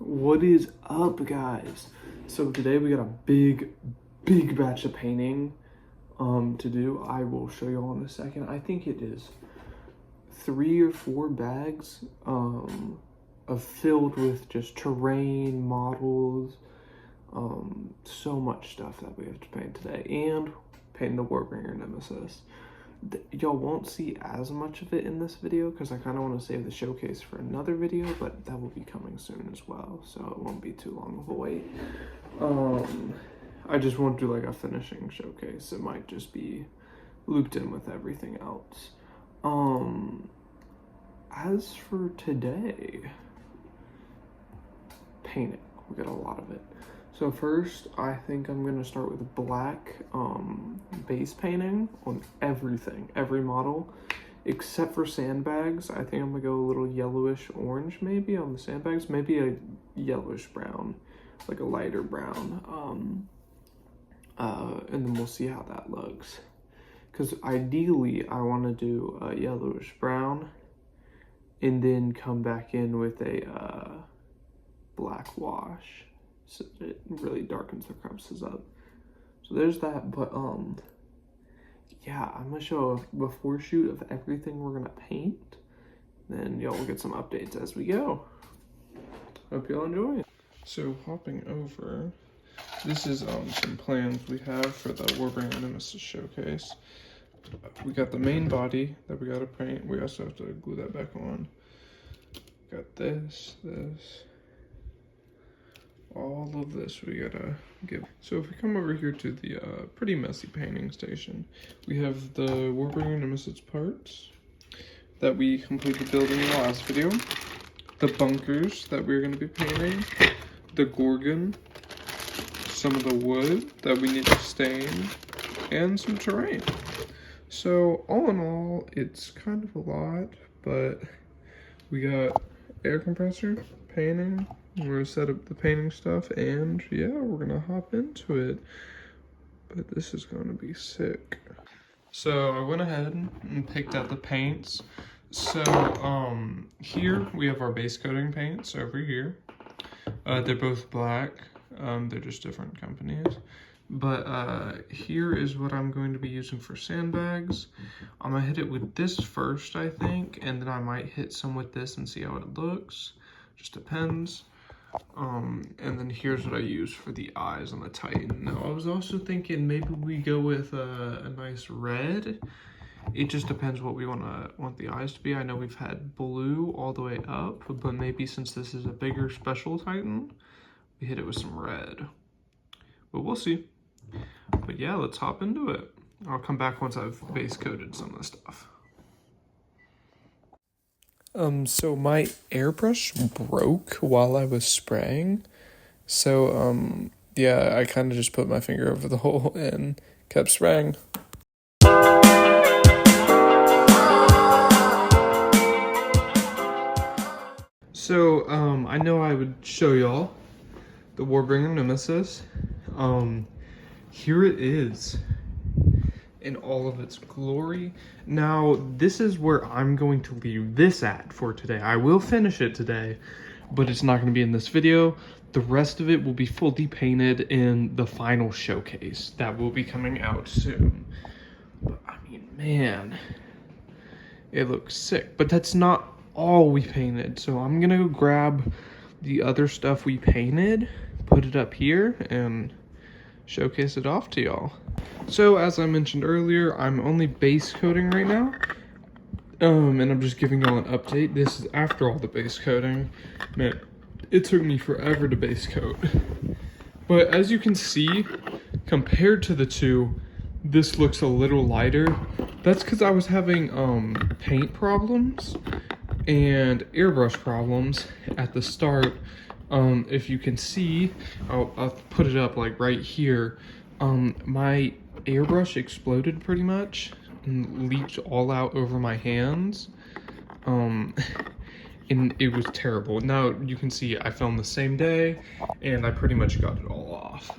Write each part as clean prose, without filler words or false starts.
What is up, guys? So today we got a big batch of painting to do. I will show you all in a second. I think it is 3 or 4 bags of filled with just terrain models, so much stuff that we have to paint today, and paint the Warbringer Nemesis. Y'all won't see as much of it in this video because I kind of want to save the showcase for another video, but that will be coming soon as well, so it won't be too long of a wait. I just won't do like a finishing showcase. It might just be looped in with everything else. As for today, painting, we got a lot of it. So first, I think I'm gonna start with black base painting on everything, every model, except for sandbags. I think I'm gonna go a little yellowish orange maybe on the sandbags, maybe a yellowish brown, like a lighter brown. And then we'll see how that looks. Because ideally, I want to do a yellowish brown, and then come back in with a black wash. So it really darkens the crevices up. So there's that, but yeah, I'm gonna show a before shoot of everything we're gonna paint. Then y'all will get some updates as we go. Hope y'all enjoy. So hopping over, this is some plans we have for the Warbringer Nemesis showcase. We got the main body that we gotta paint. We also have to glue that back on. Got this. All of this we gotta give. So if we come over here to the pretty messy painting station, we have the Warbringer Nemesis parts that we completed building in the last video, the bunkers that we're gonna be painting, the Gorgon, some of the wood that we need to stain, and some terrain. So all in all, it's kind of a lot, but we got air compressor, painting. We're gonna set up the painting stuff, and yeah, we're gonna hop into it. But this is gonna be sick. So I went ahead and picked out the paints. So here we have our base coating paints over here. They're both black. They're just different companies. But here is what I'm going to be using for sandbags. I'm gonna hit it with this first, I think, and then I might hit some with this and see how it looks. Just depends. And then here's what I use for the eyes on the Titan. Now I was also thinking maybe we go with a nice red. It just depends what we want the eyes to be. I know we've had blue all the way up, but maybe since this is a bigger special Titan, we hit it with some red. But we'll see. But yeah, let's hop into it. I'll come back once I've base coated some of the stuff. So my airbrush broke while I was spraying. So, yeah, I kind of just put my finger over the hole and kept spraying. So, I know I would show y'all the Warbringer Nemesis. Here it is in all of its glory. Now, this is where I'm going to leave this at for today. I will finish it today, but it's not going to be in this video. The rest of it will be fully painted in the final showcase that will be coming out soon. But I mean, man, it looks sick. But that's not all we painted. So I'm going to go grab the other stuff we painted, put it up here, and showcase it off to y'all. So as I mentioned earlier, I'm only base coating right now, and I'm just giving y'all an update. This is after all the base coating. Man, it took me forever to base coat, but as you can see, compared to the two, this looks a little lighter. That's because I was having paint problems and airbrush problems at the start. If you can see, I'll put it up like right here. My airbrush exploded pretty much and leaked all out over my hands. And it was terrible. Now you can see I filmed the same day and I pretty much got it all off.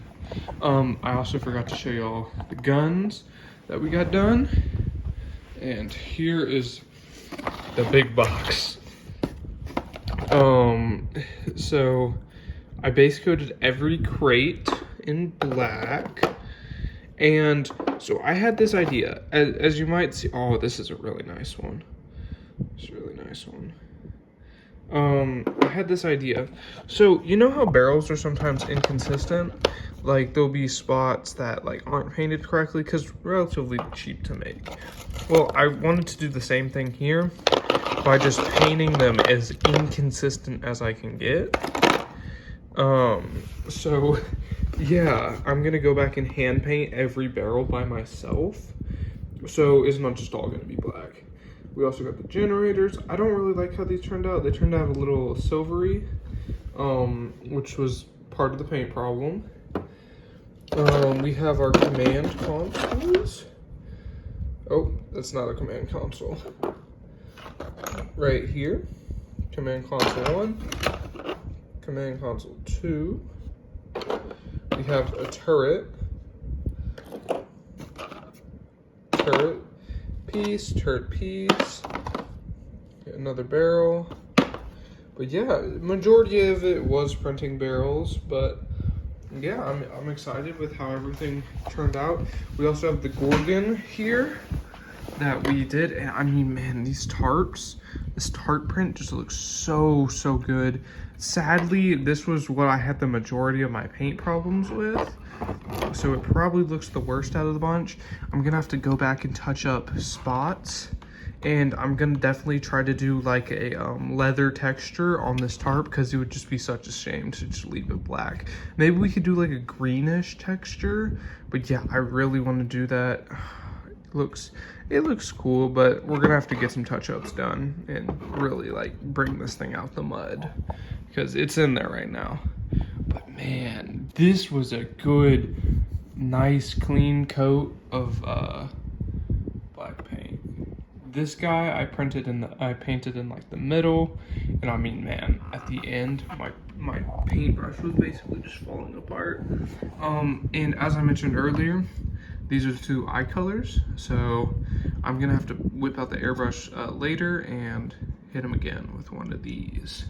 I also forgot to show y'all the guns that we got done. And here is the big box. So I base coated every crate in black. And so I had this idea, as you might see. Oh, this is a really nice one. It's a really nice one. I had this idea. So you know how barrels are sometimes inconsistent? Like there'll be spots that like aren't painted correctly because relatively cheap to make. Well, I wanted to do the same thing here by just painting them as inconsistent as I can get. So yeah, I'm gonna go back and hand paint every barrel by myself. So it's not just all gonna be black. We also got the generators. I don't really like how these turned out. They turned out a little silvery, which was part of the paint problem. We have our command consoles. Oh, that's not a command console. Right here, command console 1, command console 2. We have a turret piece, another barrel. But yeah, majority of it was printing barrels, but yeah, I'm excited with how everything turned out. We also have the Gorgon here that we did, and I mean, man, these tarps, this tarp print just looks so good. Sadly, this was what I had the majority of my paint problems with, so it probably looks the worst out of the bunch. I'm gonna have to go back and touch up spots, and I'm gonna definitely try to do like a leather texture on this tarp because it would just be such a shame to just leave it black. Maybe we could do like a greenish texture, but yeah, I really want to do that. It looks cool, but we're gonna have to get some touch-ups done and really like bring this thing out the mud because it's in there right now. But man, this was a good, nice, clean coat of black paint. This guy I painted in like the middle, and I mean, man, at the end my paintbrush was basically just falling apart. And as I mentioned earlier, these are the two eye colors, so I'm gonna have to whip out the airbrush later and hit them again with one of these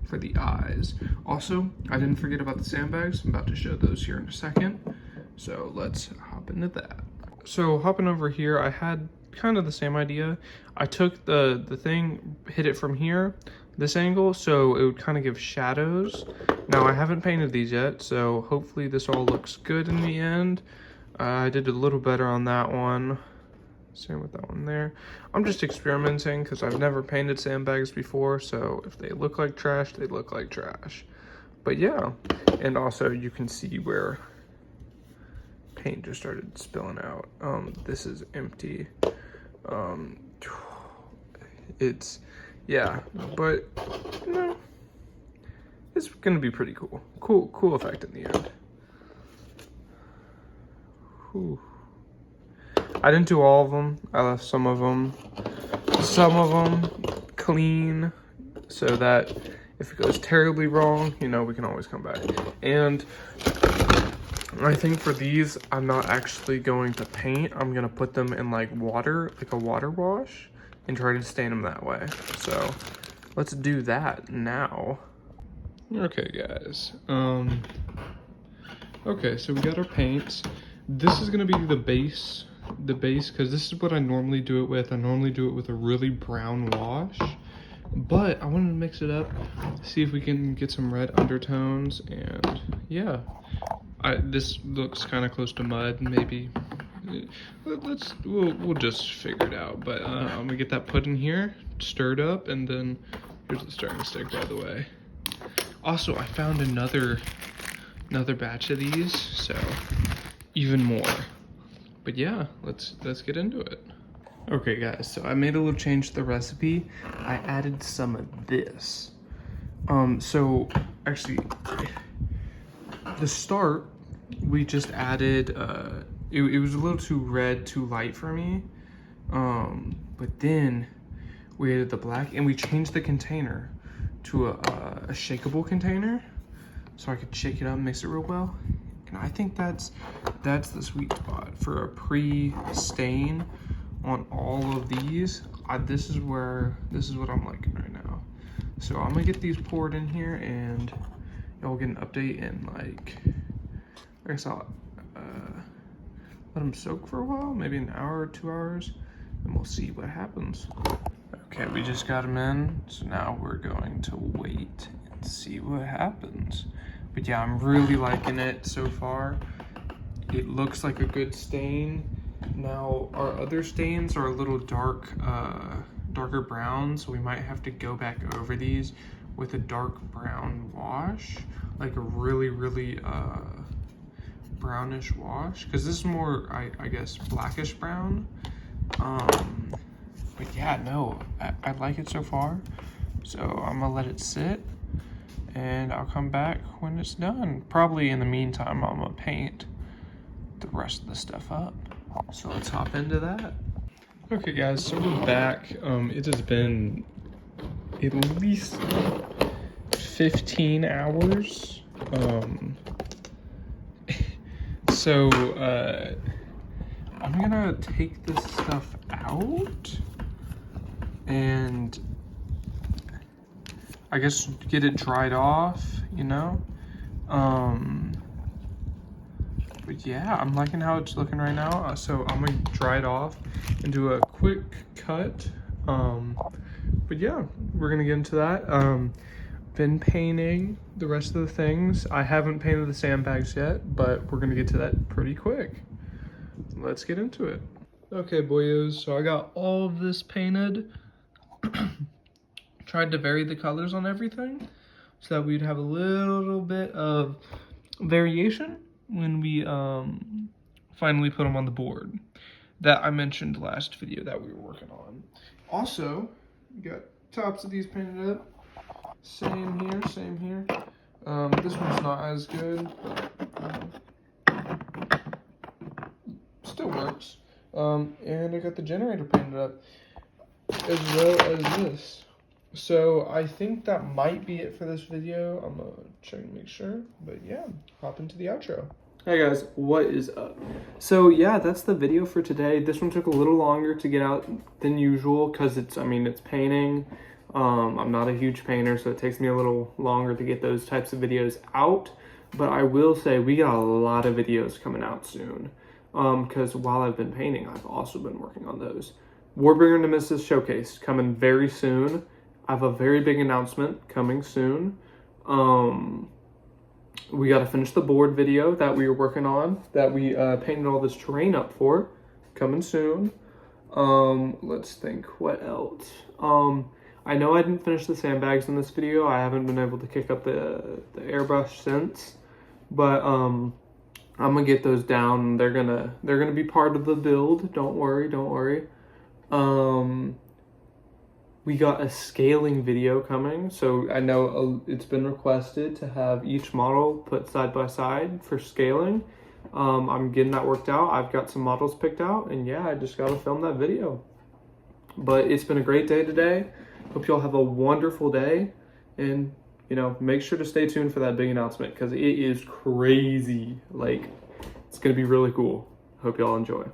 for the eyes. Also, I didn't forget about the sandbags. I'm about to show those here in a second. So let's hop into that. So hopping over here, I had kind of the same idea. I took the thing, hit it from here, this angle, so it would kind of give shadows. Now I haven't painted these yet, so hopefully this all looks good in the end. I did a little better on that one. Same with that one there. I'm just experimenting because I've never painted sandbags before, so if they look like trash, they look like trash. But yeah, and also you can see where paint just started spilling out. This is empty. It's, yeah, but you know, it's gonna be pretty cool. Cool effect in the end. Whew. I didn't do all of them. I left some of them clean so that if it goes terribly wrong, you know, we can always come back. And I think for these, I'm not actually going to paint. I'm gonna put them in like water, like a water wash, and try to stain them that way. So let's do that now. Okay, guys. Okay, so we got our paints. This is gonna be the base because this is what I normally do it with. I normally do it with a really brown wash, but I wanted to mix it up, see if we can get some red undertones, and yeah, this looks kind of close to mud. Maybe we'll just figure it out. But I'm gonna get that put in here, stirred up, and then here's the starting stick, by the way. Also, I found another batch of these, so even more. But yeah, let's get into it. Okay guys, so I made a little change to the recipe. I added some of this. So actually, the start, we just added, it was a little too red, too light for me. But then we added the black and we changed the container to a shakeable container so I could shake it up and mix it real well. And I think that's the sweet spot for a pre-stain on all of these. This is what I'm liking right now. So I'm gonna get these poured in here, and Y'all get an update in like, I guess I'll let them soak for a while, maybe an hour or 2 hours, and we'll see what happens. Okay, we just got them in, so now we're going to wait and see what happens. But yeah, I'm really liking it so far. It looks like a good stain. Now, our other stains are a little darker brown, so we might have to go back over these with a dark brown wash, like a really brownish wash, because this is more, I guess, blackish brown. But yeah, no, I like it so far. So I'm gonna let it sit, and I'll come back when it's done. Probably in the meantime, I'm gonna paint the rest of the stuff up. So let's hop into that. Okay guys, so we're back. It has been at least 15 hours. So I'm gonna take this stuff out and I guess get it dried off, you know? But yeah, I'm liking how it's looking right now. So I'm gonna dry it off and do a quick cut. But yeah, we're gonna get into that. Been painting the rest of the things. I haven't painted the sandbags yet, but we're gonna get to that pretty quick. Let's get into it. Okay, boyos, so I got all of this painted. Tried to vary the colors on everything so that we'd have a little bit of variation when we finally put them on the board that I mentioned last video that we were working on. Also, you got tops of these painted up. Same here, same here. This one's not as good, but still works. And I got the generator painted up as well as this. So I think that might be it for this video. I'm gonna check and make sure, but yeah, hop into the outro. Hey guys, what is up? So yeah, that's the video for today. This one took a little longer to get out than usual because it's painting. I'm not a huge painter, so it takes me a little longer to get those types of videos out. But I will say we got a lot of videos coming out soon. Because while I've been painting, I've also been working on those. Warbringer Nemesis Showcase coming very soon. I have a very big announcement coming soon. We got to finish the board video that we were working on, that we painted all this terrain up for, coming soon. Let's think, what else? I know I didn't finish the sandbags in this video. I haven't been able to kick up the airbrush since, but I'm gonna get those down. They're gonna be part of the build. Don't worry. We got a scaling video coming, so I know it's been requested to have each model put side by side for scaling. I'm getting that worked out. I've got some models picked out, and yeah, I just gotta film that video. But it's been a great day today. Hope you all have a wonderful day, and you know, make sure to stay tuned for that big announcement because it is crazy. Like, it's gonna be really cool. Hope y'all enjoy.